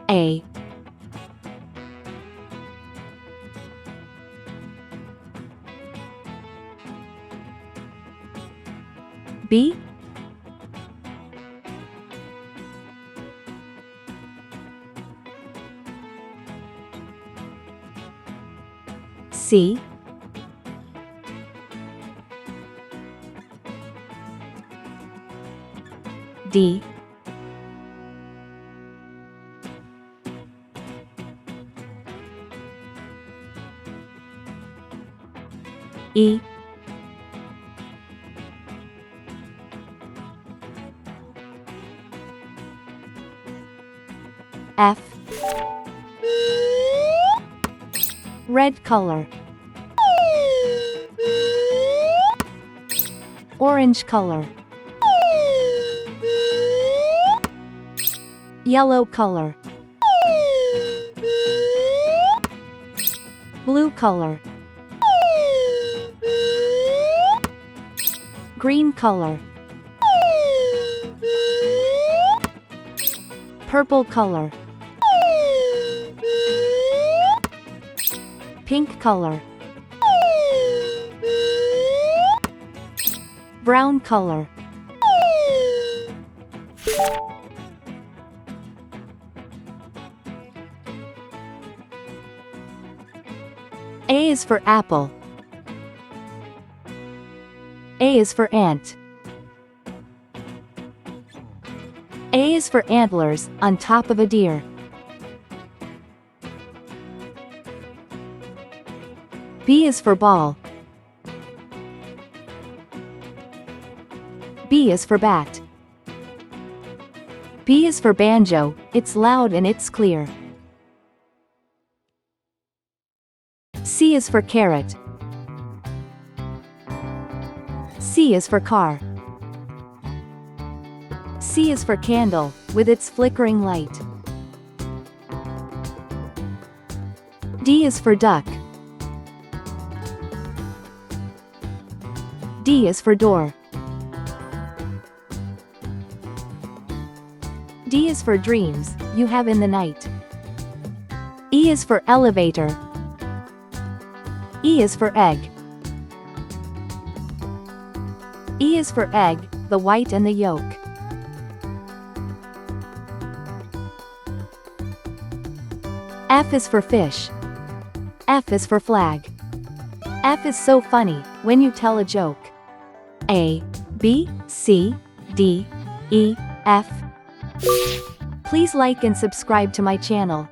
A, B, C, D, E, F, red color, orange color, yellow color, blue color, green color, purple color, pink color, brown color. A is for apple. A is for ant. A is for antlers, on top of a deer. B is for ball. B is for bat. B is for banjo, it's loud and it's clear. C is for carrot. C is for car. C is for candle, with its flickering light. D is for duck. D is for door. D is for dreams, you have in the night. E is for elevator. E is for egg. E is for egg, the white and the yolk. F is for fish. F is for flag. F is so funny, when you tell a joke. A, B, C, D, E, F. Please like and subscribe to my channel.